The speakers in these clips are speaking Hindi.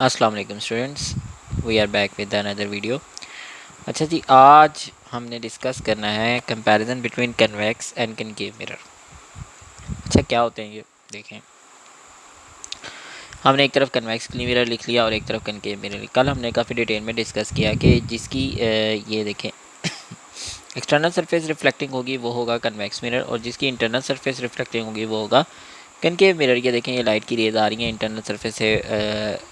अस्सलाम वालेकुम students, we are back with another video. अच्छा जी, आज हमने डिस्कस करना है comparison between convex and concave mirror. अच्छा, क्या होते हैं ये देखें। हमने एक तरफ कन्वेक्स मिरर लिख लिया और एक तरफ कनकेव मिरर। कल हमने काफ़ी डिटेल में डिस्कस किया कि जिसकी ये देखें एक्सटर्नल सरफेस रिफ्लेक्टिंग होगी वो होगा कन्वेक्स मिरर, और जिसकी इंटरनल सरफेस रिफ्लेक्टिंग होगी वो होगा कनकेव मिरर। ये देखें, ये लाइट की रेज आ रही हैं, इंटरनल सरफेस से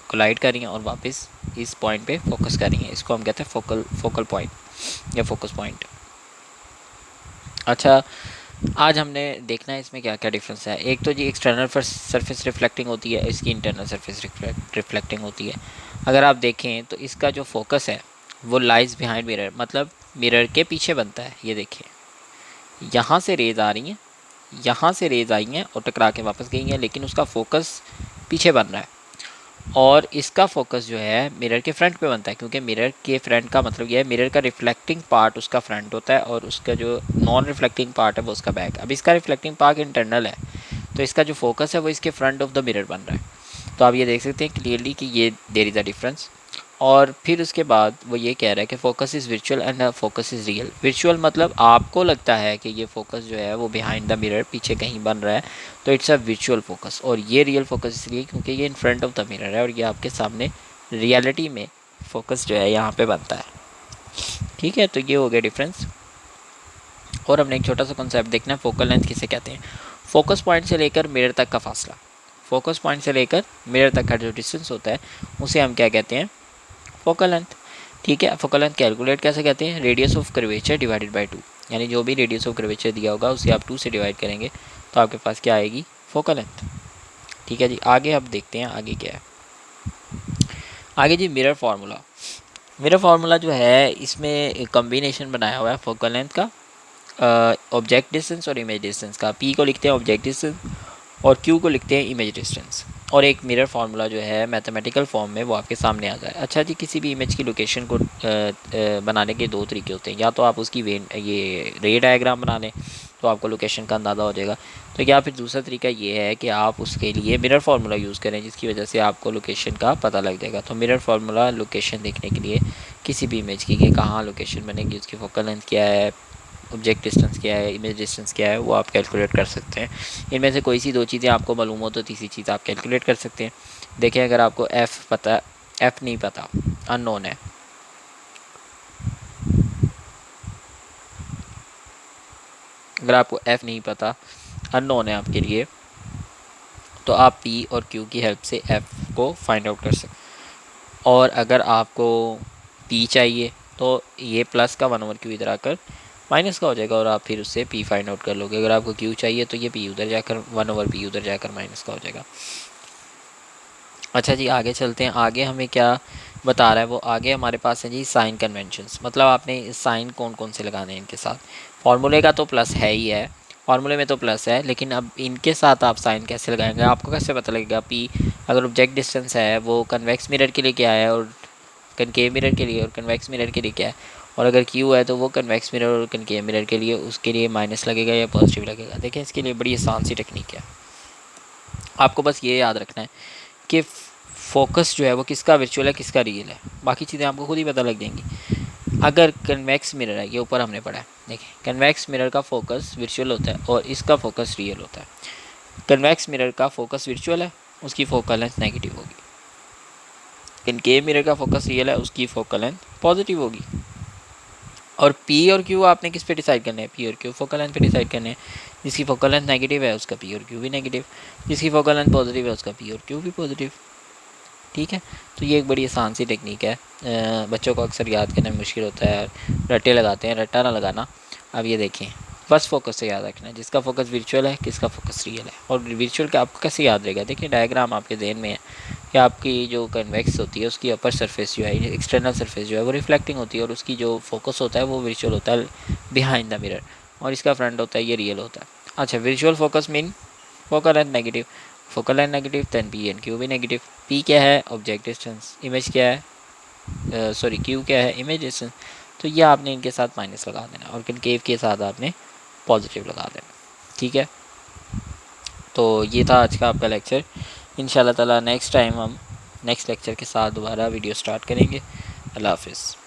कोलाइड कर रही हैं और वापस इस पॉइंट पे फोकस कर रही हैं। इसको हम कहते हैं फोकल पॉइंट या फोकस पॉइंट। अच्छा, आज हमने देखना है इसमें क्या क्या डिफरेंस है। एक तो जी एक्सटर्नल सरफेस रिफ्लेक्टिंग होती है, इसकी इंटरनल सरफेस रिफ्लेक्टिंग होती है। अगर आप देखें तो इसका जो फोकस है वो लाइज बिहाइंड मिरर, मतलब मिरर के पीछे बनता है। ये देखें, यहाँ से रेज आ रही हैं, यहाँ से रेज आई हैं और टकरा के वापस गई हैं, लेकिन उसका फोकस पीछे बन रहा है। और इसका फोकस जो है मिरर के फ्रंट पे बनता है, क्योंकि मिरर के फ्रंट का मतलब यह है मिरर का रिफ्लेक्टिंग पार्ट उसका फ्रंट होता है और उसका जो नॉन रिफ्लेक्टिंग पार्ट है वो उसका बैक। अब इसका रिफ्लेक्टिंग पार्ट इंटरनल है, तो इसका जो फोकस है वो इसके फ्रंट ऑफ द मिरर बन रहा है। तो आप ये देख सकते हैं क्लियरली कि ये देयर इज़ अ डिफरेंस। और फिर उसके बाद वो ये कह रहा है कि focus is virtual and focus is real. Virtual मतलब आपको लगता है कि ये फोकस जो है वो बिहाइंड द मिरर पीछे कहीं बन रहा है, तो इट्स अ वर्चुअल फोकस। और ये रियल फोकस इसलिए क्योंकि ये in front of the mirror है और ये आपके सामने रियलिटी में फोकस जो है यहाँ पे बनता है। ठीक है, तो ये हो गया डिफरेंस। और हमने एक छोटा सा कॉन्सेप्ट देखना है, फोकल लेंथ किसे कहते हैं। फोकस पॉइंट से लेकर मिरर तक का फासला, फोकस पॉइंट से लेकर मिरर तक का जो डिस्टेंस होता है उसे हम क्या कहते हैं, फोकल लेंथ। ठीक है, फोकल लेंथ कैलकुलेट कैसे कहते हैं, radius of curvature divided by 2। यानी जो भी रेडियस ऑफ कर्वेचर दिया होगा उसे आप 2 से डिवाइड करेंगे तो आपके पास क्या आएगी, फोकल लेंथ। ठीक है जी, आगे अब देखते हैं आगे क्या है। आगे जी मिरर फार्मूला। मिरर फार्मूला जो है इसमें कम्बिनेशन बनाया हुआ है फोकल लेंथ का, ऑब्जेक्ट डिस्टेंस और इमेज डिस्टेंस का। पी को लिखते हैं ऑब्जेक्ट डिस्टेंस और क्यू को लिखते हैं इमेज डिस्टेंस। और एक मिरर फार्मूला जो है मैथमेटिकल फॉर्म में वो आपके सामने आ जाए। अच्छा जी, किसी भी इमेज की लोकेशन को बनाने के दो तरीके होते हैं। या तो आप उसकी ये रे डायग्राम बना लें तो आपको लोकेशन का अंदाज़ा हो जाएगा, तो या फिर दूसरा तरीका ये है कि आप उसके लिए मिरर फार्मूला यूज़ करें, जिसकी वजह से आपको लोकेशन का पता लग जाएगा। तो मिरर फार्मूला लोकेशन देखने के लिए किसी भी इमेज की कि कहाँ लोकेशन बनेगी, उसकी फोकल लेंथ क्या है, ऑब्जेक्ट डिस्टेंस क्या है, इमेज डिस्टेंस क्या है, वो आप कैलकुलेट कर सकते हैं। इनमें से कोई सी दो चीज़ें आपको मालूम हो तो तीसरी चीज़ आप कैलकुलेट कर सकते हैं। देखिए, अगर आपको एफ़ नहीं पता, अननोन है, अगर आपको एफ़ नहीं पता, अननोन है आपके लिए, तो आप पी और क्यू की हेल्प से एफ़ को फाइंड आउट कर सकते हैं। और अगर आपको पी चाहिए तो ये प्लस का 1/क्यू इधर आकर माइनस का हो जाएगा और आप फिर उससे पी फाइंड आउट कर लोगे। अगर आपको क्यू चाहिए तो ये पी उधर जाकर 1/पी उधर जाकर माइनस का हो जाएगा। अच्छा जी, आगे चलते हैं। आगे हमें क्या बता रहा है वो, आगे हमारे पास है जी साइन कन्वेंशंस। मतलब आपने साइन कौन कौन से लगाने हैं इनके साथ। फार्मूले का तो प्लस है ही है, फार्मूले में तो प्लस है, लेकिन अब इनके साथ आप साइन कैसे लगाएंगे, आपको कैसे पता लगेगा। पी अगर ऑब्जेक्ट डिस्टेंस है वो कन्वेक्स मिरर के लिए क्या है और कनकेव मिरर के लिए, और कन्वेक्स मिरर के लिए क्या है। और अगर क्यू है तो वो कन्वेक्स मिरर और कनकेव मिरर के लिए, उसके लिए माइनस लगेगा या पॉजिटिव लगेगा। देखिए, इसके लिए बड़ी आसान सी टेक्निक है। आपको बस ये याद रखना है कि फोकस जो है वो किसका वर्चुअल है किसका रियल है, बाकी चीज़ें आपको खुद ही पता लग जाएंगी। अगर कन्वेक्स मिरर है, ये ऊपर हमने पढ़ा है, देखिए कन्वेक्स मिरर का फोकस वर्चुअल होता है और इसका फोकस रियल होता है। कन्वेक्स मिरर का फोकस वर्चुअल है, उसकी फोकल लेंथ नेगेटिव होगी। कनकेव मिरर का फोकस रियल है, उसकी फोकल लेंथ पॉजिटिव होगी। और पी और क्यू आपने किस पे डिसाइड करना है, पी और क्यू फोकल लेंथ पे डिसाइड करने हैं। जिसकी फोकल लेंथ नेगेटिव है उसका पी और क्यू भी नेगेटिव, जिसकी फोकल लेंथ पॉजिटिव है उसका पी और क्यू भी पॉजिटिव। ठीक है, तो ये एक बड़ी आसान सी टेक्निक है। बच्चों को अक्सर याद करना मुश्किल होता है, रट्टे लगाते हैं, रट्टा ना लगाना। अब ये देखें, बस फोकस से याद रखना है जिसका फोकस वर्चुअल है किसका फोकस रियल है। और वर्चुअल का आपको कैसे याद रहेगा, देखिए डायग्राम आपके जहन में है कि आपकी जो कन्वेक्स होती है उसकी अपर सरफेस जो है, एक्सटर्नल सरफेस जो है वो रिफ्लेक्टिंग होती है और उसकी जो फोकस होता है वो वर्चुअल होता है बिहाइंड द मिरर, और इसका फ्रंट होता है ये रियल होता है। अच्छा, virtual focus mean focal length negative, focal length negative then P and Q भी नेगेटिव। पी क्या है, ऑब्जेक्ट डिस्टेंस, इमेज क्या है, सॉरी क्यू क्या है, इमेज डिस्टेंस। तो ये आपने इनके साथ माइनस लगा देना और कनकेव के साथ आपने पॉजिटिव लगा देना। ठीक है, तो ये था आज का आपका लेक्चर। इंशाल्लाह ताला नेक्स्ट टाइम हम नेक्स्ट लेक्चर के साथ दोबारा वीडियो स्टार्ट करेंगे। अल्लाह हाफिज़।